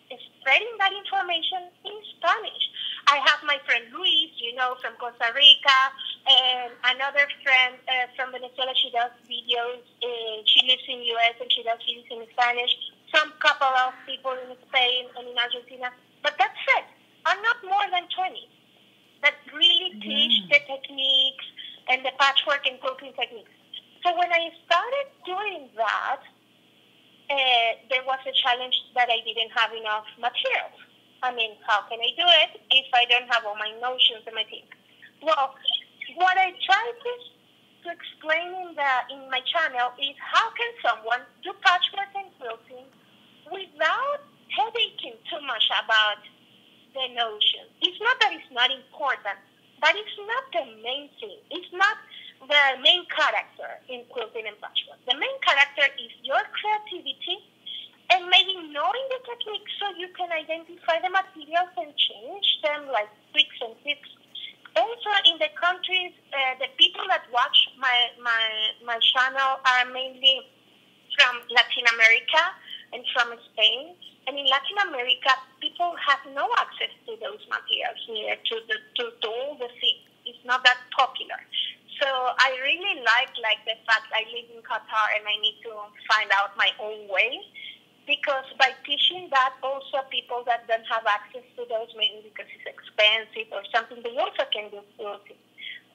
spreading that information in Spanish. I have my friend Luis, you know, from Costa Rica, and another friend from Venezuela. She does videos. She lives in U.S. and she does videos in Spanish. Some couple of people in Spain and in Argentina. But that's it. I'm not more than 20 that really teach the techniques and the patchwork and quilting techniques. So when I started doing that, there was a challenge that I didn't have enough materials. I mean, how can I do it if I don't have all my notions and my things? Well, what I try to explain in my channel is how can someone do patchwork and quilting without headaching too much about the notion. It's not that it's not important, but it's not the main thing. It's not the main character in quilting and patchwork. The main character is your creativity and maybe knowing the technique so you can identify the materials and change them like tricks and tips. Also, in the countries, the people that watch my channel are mainly from Latin America and from Spain. And in Latin America, people have no access to those materials here, to all the things. It's not that popular. So I really like the fact I live in Qatar and I need to find out my own way. Because by teaching that, also people that don't have access to those, maybe because it's expensive or something, they also can do quilting.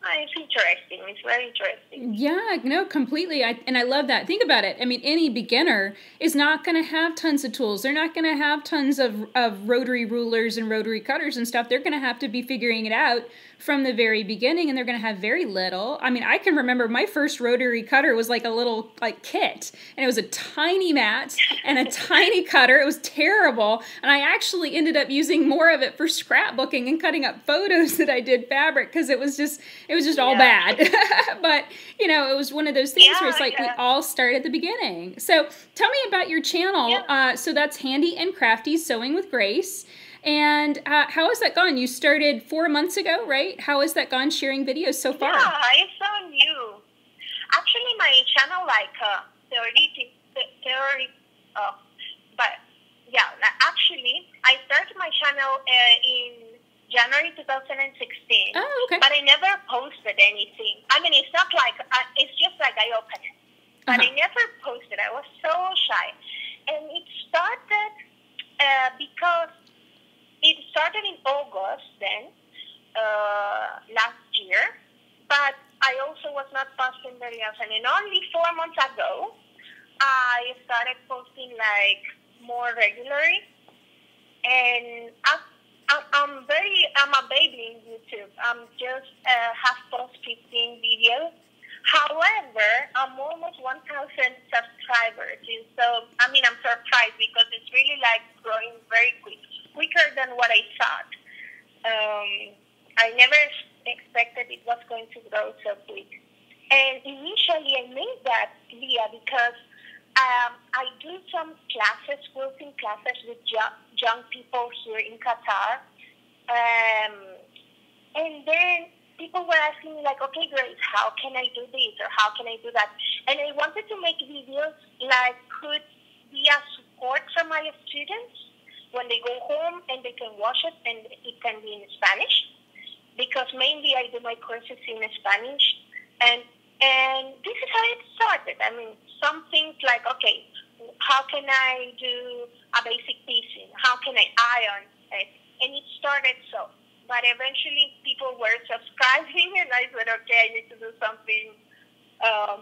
It's interesting. It's very interesting. Yeah, no, completely. And I love that. Think about it. I mean, any beginner is not going to have tons of tools. They're not going to have tons of rotary rulers and rotary cutters and stuff. They're going to have to be figuring it out from the very beginning, and they're going to have very little. I mean, I can remember my first rotary cutter was like a little kit, and it was a tiny mat and a tiny cutter. It was terrible, and I actually ended up using more of it for scrapbooking and cutting up photos that I did fabric because it was just all bad. But, you know, it was one of those things where it's like we all start at the beginning. So tell me about your channel. So that's Handy and Crafty Sewing with Grace. And how has that gone? You started 4 months ago, right? How has that gone sharing videos so far? Yeah, it's so new. Actually, my channel but yeah, actually, I started my channel in January 2016. Oh, okay. But I never posted anything. I mean, it's not like, it's just like I opened it. But I never posted. I was so shy. And it started because it started in August then, last year. But I also was not posting very often. And only 4 months ago, I started posting like more regularly. And I'm a baby in YouTube. I'm just half post 15 videos. However, I'm almost 1,000 subscribers. And so, I mean, I'm surprised because it's really like growing very quicker than what I thought. I never expected it was going to grow so quick. And initially I made that, Leah, because I do some classes, quilting classes with young people here in Qatar. And then people were asking me like, okay, Grace, how can I do this or how can I do that? And I wanted to make videos like could be a support for my students when they go home and they can watch it and it can be in Spanish because mainly I do my courses in Spanish. And this is how it started. I mean, some things like, okay, how can I do a basic piecing? How can I iron it? And it started so. But eventually people were subscribing and I said, okay, I need to do something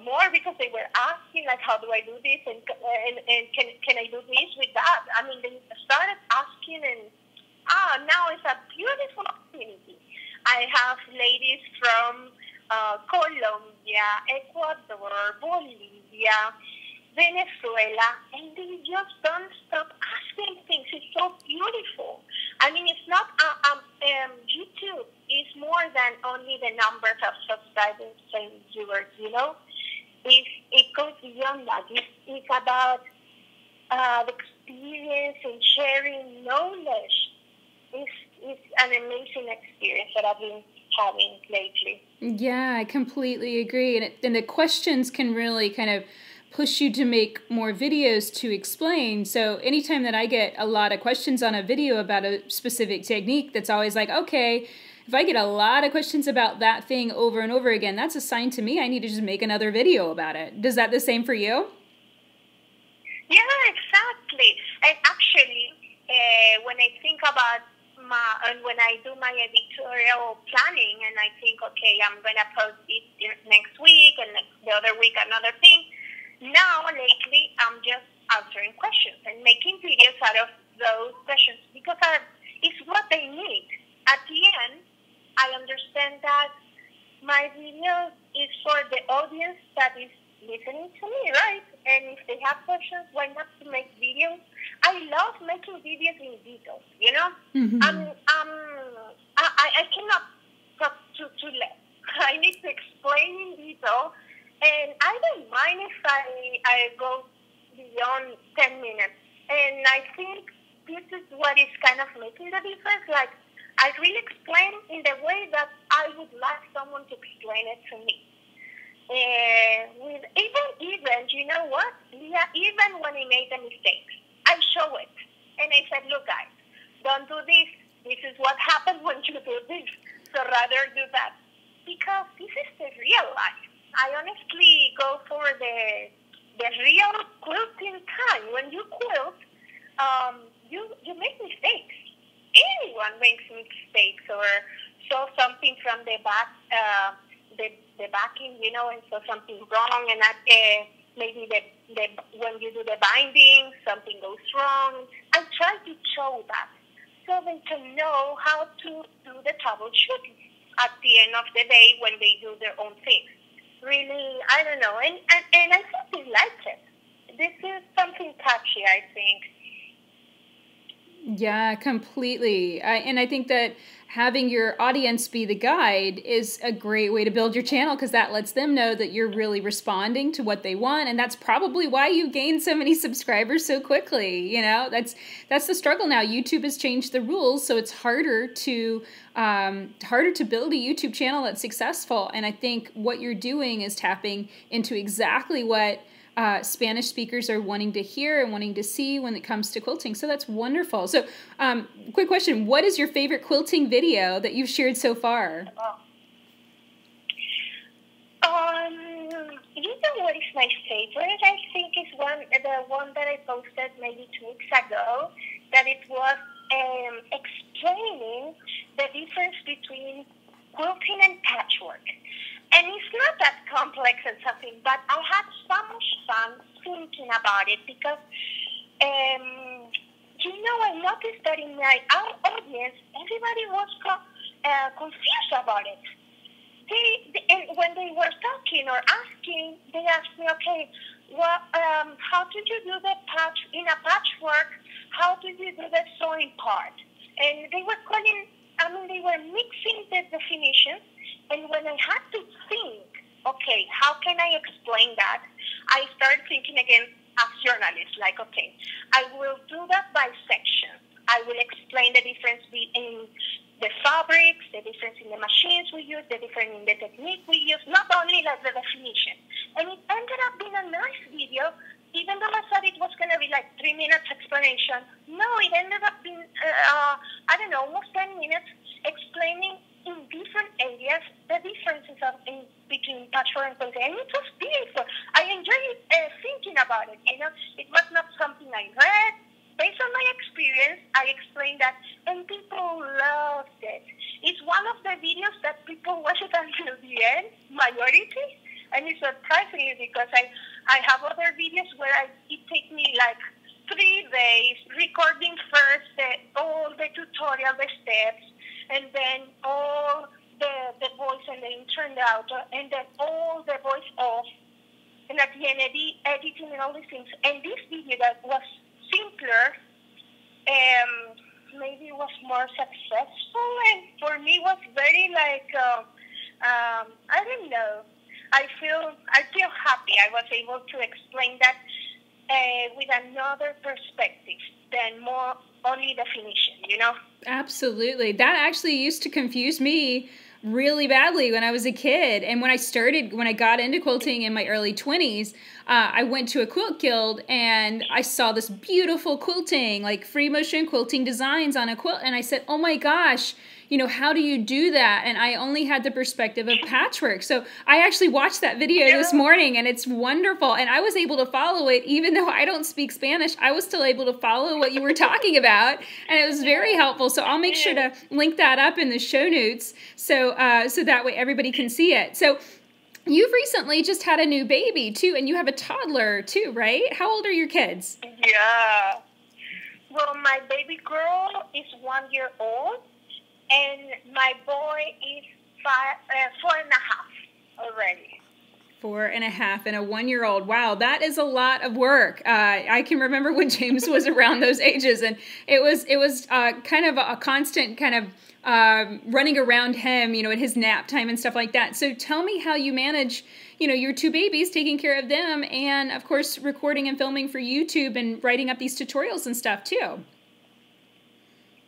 more because they were asking, like, how do I do this? And can I do this with that? I mean, they started asking and now it's a beautiful community. I have ladies from Colombia, Ecuador, Bolivia, Venezuela, and they just don't stop asking things. It's so beautiful. I mean, it's not YouTube is more than only the numbers of subscribers and viewers, you know. It goes beyond that. It's about the experience and sharing knowledge. It's an amazing experience that I've been having lately. Yeah, I completely agree. And the questions can really kind of push you to make more videos to explain. So anytime that I get a lot of questions on a video about a specific technique, that's always like, okay, if I get a lot of questions about that thing over and over again, that's a sign to me I need to just make another video about it. Does that the same for you? Yeah, exactly. And actually, when I think about when I do my editorial planning and I think, okay, I'm going to post this next week and the other week another thing, now, lately, I'm just answering questions and making videos out of those questions because it's what they need. At the end, I understand that my video is for the audience that is listening to me, right? And if they have questions, why not to make videos? I love making videos in detail, you know? Mm-hmm. I cannot talk too less. I need to explain in detail. And I don't mind if I go beyond 10 minutes. And I think this is what is kind of making the difference. Like, I really explain in the way that I would like someone to explain it to me. With even, you know what? Yeah, even when I made a mistake, I show it. And I said, look, guys, don't do this. This is what happens when you do this. So rather do that. Because this is the real life. I honestly go for the real quilting time. When you quilt, you make mistakes. Anyone makes mistakes or saw something from the back, the backing, you know, and saw something wrong, and that maybe when you do the binding, something goes wrong. I try to show that so they can know how to do the troubleshooting at the end of the day when they do their own things. Really, I don't know, and I think they like it. This is something touchy, I think. Yeah, completely. And I think that having your audience be the guide is a great way to build your channel because that lets them know that you're really responding to what they want, and that's probably why you gained so many subscribers so quickly. You know, that's the struggle now. YouTube has changed the rules, so it's harder to build a YouTube channel that's successful. And I think what you're doing is tapping into exactly what Spanish speakers are wanting to hear and wanting to see when it comes to quilting. So that's wonderful. So quick question, what is your favorite quilting video that you've shared so far? You know what is my favorite? I think is the one that I posted maybe 2 weeks ago, that it was explaining the difference between quilting and patchwork. And it's not that complex and something, but I had so much fun thinking about it because, you know, I noticed that in my audience, everybody was confused about it. and when they were talking or asking, they asked me, okay, well, how do you do the patch in a patchwork? How do you do the sewing part? And they were they were mixing the definitions. And when I had to think, okay, how can I explain that? I started thinking again as journalist, like, okay, I will do that by section. I will explain the difference in the fabrics, the difference in the machines we use, the difference in the technique we use, not only like the definition. And it ended up being a nice video, even though I thought it was going to be like 3 minutes explanation. No, it ended up being, almost 10 minutes explaining in different areas the differences between patchwork and quilting. And it was beautiful. I enjoyed thinking about it, It was not something I read. Based on my experience, I explained that, and people loved it. It's one of the videos that people watch it until the end, majority, and it's surprising because I have other videos where it takes me like 3 days recording first all the tutorial, the steps, and then all the voice and the intro and the outro, and then all the voice off, and at the end editing and all these things. And this video that was simpler, maybe was more successful, and for me was very like I don't know. I feel happy I was able to explain that with another perspective than more only definition, Absolutely. That actually used to confuse me really badly when I was a kid. And when I got into quilting in my early 20s, I went to a quilt guild and I saw this beautiful quilting, like free motion quilting designs on a quilt. And I said, oh my gosh, how do you do that? And I only had the perspective of patchwork. So I actually watched that video this morning and it's wonderful. And I was able to follow it, even though I don't speak Spanish, I was still able to follow what you were talking about. And it was very helpful. So I'll make sure to link that up in the show notes so that way everybody can see it. So you've recently just had a new baby too, and you have a toddler too, right? How old are your kids? Yeah. Well, my baby girl is 1 year old. And my boy is 4.5 already. 4.5 and a 1-year-old. Wow, that is a lot of work. I can remember when James was around those ages, and it was kind of a constant kind of running around him, at his nap time and stuff like that. So tell me how you manage, your 2 babies, taking care of them, and of course recording and filming for YouTube and writing up these tutorials and stuff too.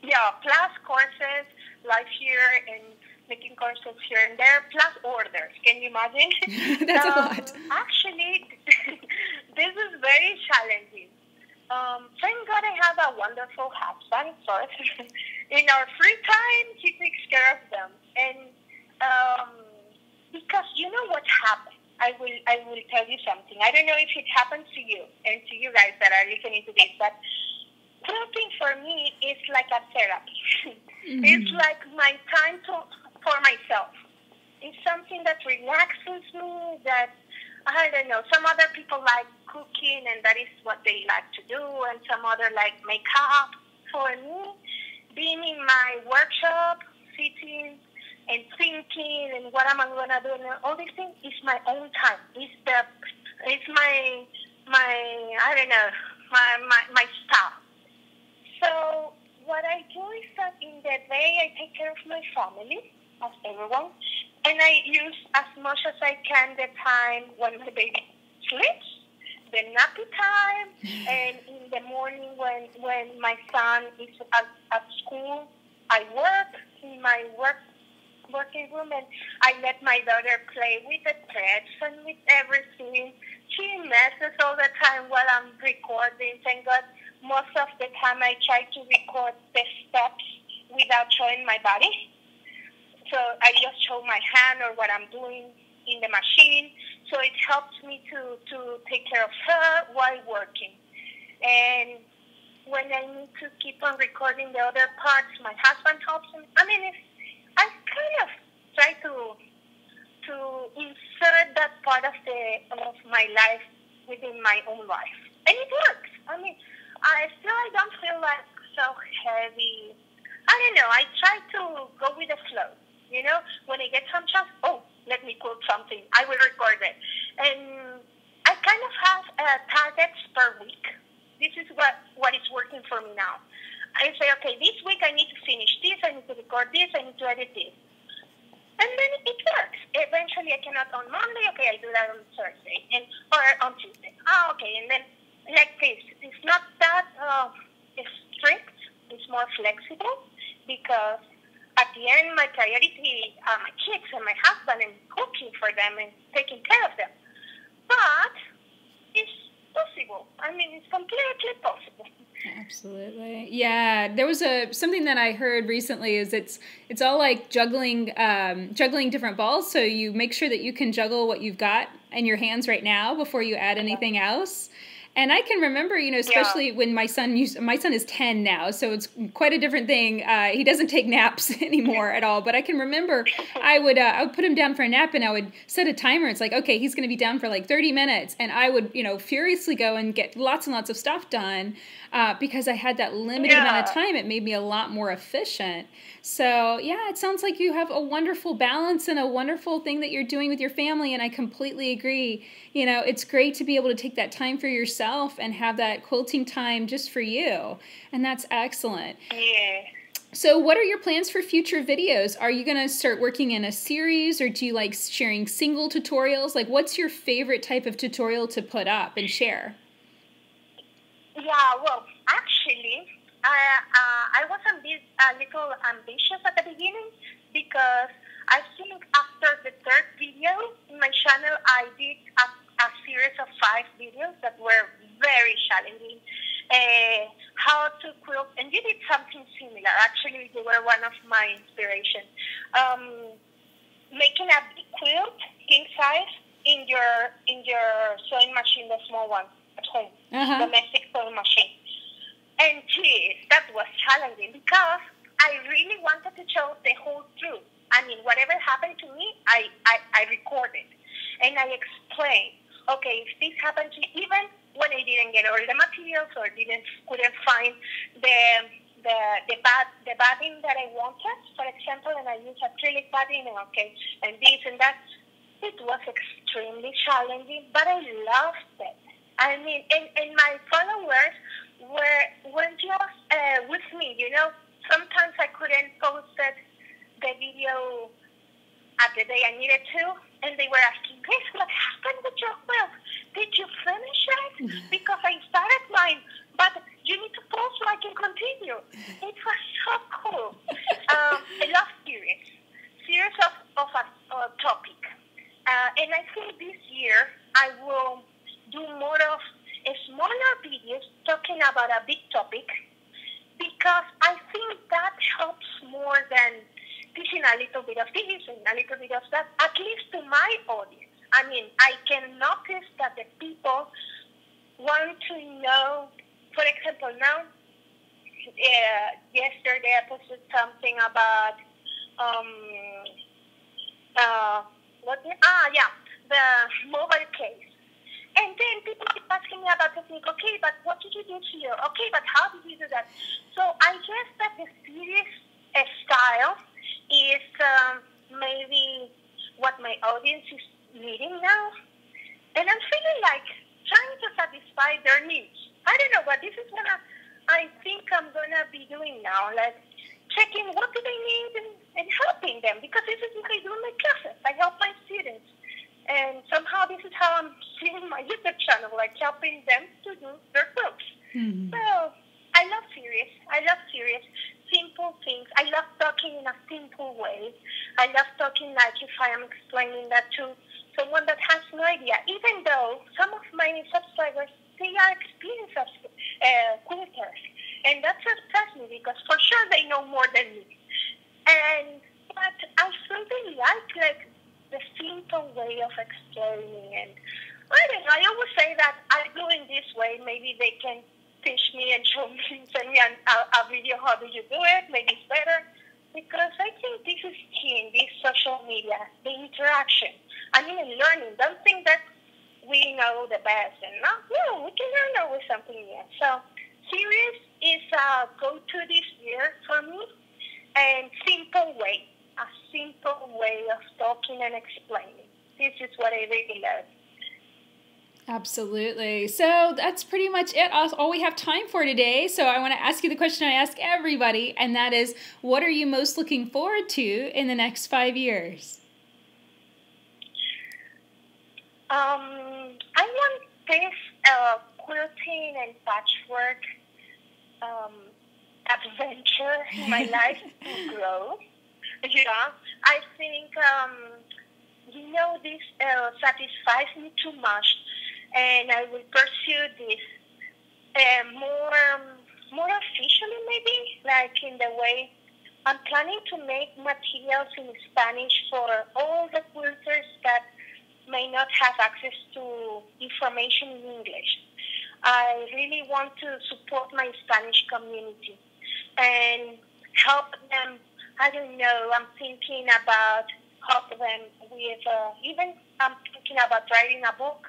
Yeah, plus courses, live here and making courses here and there, plus orders. Can you imagine? That's a lot. Actually, this is very challenging. Thank God I have a wonderful husband, first. In our free time, he takes care of them. And because you know what happened. I will tell you something. I don't know if it happens to you and to you guys that are listening to this, but quilting for me is like a therapy. Mm-hmm. It's like my time for myself. It's something that relaxes me, that, I don't know, some other people like cooking and that is what they like to do, and some other like makeup. For me, being in my workshop, sitting and thinking and what am I going to do and all these things is my own time. It's my I don't know, my stuff. So what I do is that in the day I take care of my family, as everyone, and I use as much as I can the time when my baby sleeps, the nappy time, and in the morning when my son is at school, I work in my working room, and I let my daughter play with the threads and with everything. She messes all the time while I'm recording. Thank God. Most of the time I try to record the steps without showing my body. So I just show my hand or what I'm doing in the machine. So it helps me to take care of her while working. And when I need to keep on recording the other parts, my husband helps me. I mean, I kind of try to insert that part of my life within my own life. And it works. I mean, I don't feel like so heavy. I don't know. I try to go with the flow. When I get some chance, let me quilt something. I will record it. And I kind of have targets per week. This is what is working for me now. I say, okay, this week I need to finish this, I need to record this, I need to edit this. And then it works. Eventually I cannot on Monday, okay, I do that on Thursday or on Tuesday. Okay, and then like this. It's not that strict, it's more flexible because at the end my priority are my kids and my husband and cooking for them and taking care of them. But it's possible. I mean, it's completely possible. Absolutely. Yeah, there was something that I heard recently is it's all like juggling different balls, so you make sure that you can juggle what you've got in your hands right now before you add anything else. And I can remember, especially when my son is 10 now, so it's quite a different thing. He doesn't take naps anymore at all, but I can remember I would put him down for a nap and I would set a timer. It's like, okay, he's going to be down for like 30 minutes. And I would, furiously go and get lots and lots of stuff done because I had that limited amount of time. It made me a lot more efficient. So yeah, it sounds like you have a wonderful balance and a wonderful thing that you're doing with your family. And I completely agree. It's great to be able to take that time for yourself and have that quilting time just for you. And that's excellent. Yeah. So what are your plans for future videos? Are you going to start working in a series, or do you like sharing single tutorials? Like, what's your favorite type of tutorial to put up and share? Yeah, well, actually, I was a little ambitious at the beginning because I think after the third video in my channel, I did a series of 5 videos that were very challenging. How to quilt, and you did something similar. Actually, you were one of my inspirations. Making a big quilt, king size, in your sewing machine, the small one at home, domestic sewing machine. And geez, that was challenging because I really wanted to show the whole truth. I mean, whatever happened to me, I recorded and I explained. Okay, if this happened to you, even when I didn't get all the materials or couldn't find the batting that I wanted, for example, and I used acrylic batting, and this and that. It was extremely challenging, but I loved it. I mean, and my followers were just with me, Sometimes I couldn't post the video at the day I needed to, and they were asking, Grace, what happened with your quilt? Did you finish it? Because I started mine, but you need to post so I can continue. It was so cool. I love series of a topic. And I think this year I will do more of smaller videos talking about a big topic, because I think that helps more than teaching a little bit of this and a little bit of that, at least to my audience. I mean, I can notice that the people want to know, for example, now, yesterday I posted something about, the mobile case. And then people keep asking me about technique. Okay, but what did you do here? Okay, but how did you do that? So I guess that the series style is maybe what my audience is needing now. And I'm feeling like trying to satisfy their needs. I don't know, but this is what I think I'm going to be doing now, like checking what do they need and helping them, because this is what I do in my classes. I help my students. And somehow this is how I'm seeing my YouTube channel, like helping them to do their quilts. Mm-hmm. So I love series. Simple things. I love talking in a simple way. I love talking like if I am explaining that to someone that has no idea. Even though some of my subscribers, they are experienced quilters. And that surprised me because for sure they know more than me. But I really like the simple way of explaining. And I don't know, I always say that I do in this way. Maybe they can teach me and show me, send me a video, how do you do it? Maybe it's better. Because I think this is key in this social media, the interaction. I mean, learning. Don't think that we know the best. And no, we can learn always something new. So series is a go-to this year for me. And simple way. a simple way of talking and explaining. This is what I really love. Absolutely. So that's pretty much it. All we have time for today. So I want to ask you the question I ask everybody, and that is, what are you most looking forward to in the next 5 years? I want this quilting and patchwork adventure in my life to grow. Yeah, I think, this satisfies me too much, and I will pursue this more officially, maybe, like in the way I'm planning to make materials in Spanish for all the quilters that may not have access to information in English. I really want to support my Spanish community and help them. I don't know, I'm thinking about help them with, even I'm thinking about writing a book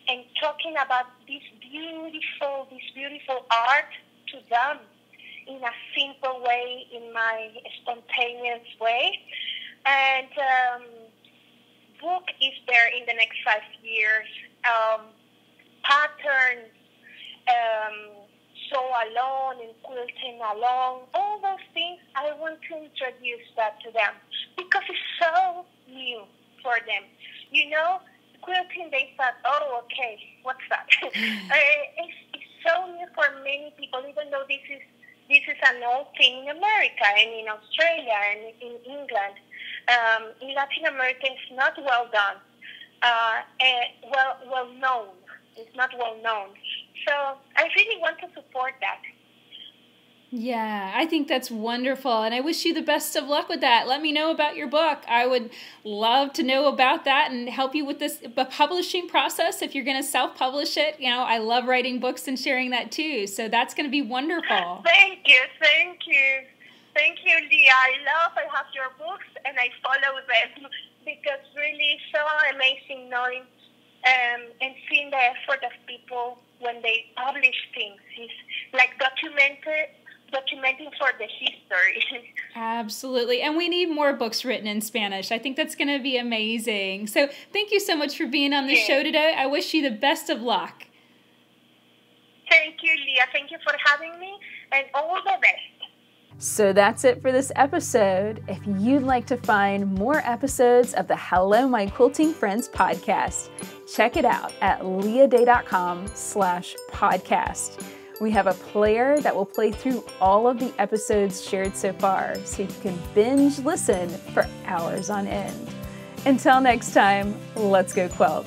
and talking about this beautiful art to them in a simple way, in my spontaneous way. And book is there in the next 5 years. Patterns, sew along and quilting along, all those things, I want to introduce that to them because it's so new for them. Quilting, they thought, oh, okay, what's that? It's so new for many people, even though this is an old thing in America and in Australia and in England. In Latin America, it's not well done, well known. It's not well known. So I really want to support that. Yeah, I think that's wonderful, and I wish you the best of luck with that. Let me know about your book. I would love to know about that and help you with this publishing process if you're going to self-publish it. I love writing books and sharing that too, so that's going to be wonderful. Thank you, Leah. I have your books, and I follow them because really so amazing knowing and seeing the effort of people when they publish things. It's like documenting for the history. Absolutely. And we need more books written in Spanish. I think that's going to be amazing. So thank you so much for being on the show today. I wish you the best of luck. Thank you, Leah. Thank you for having me, and all the best. So that's it for this episode. If you'd like to find more episodes of the Hello My Quilting Friends podcast, check it out at leahday.com/podcast. We have a player that will play through all of the episodes shared so far, so you can binge listen for hours on end. Until next time, let's go quilt.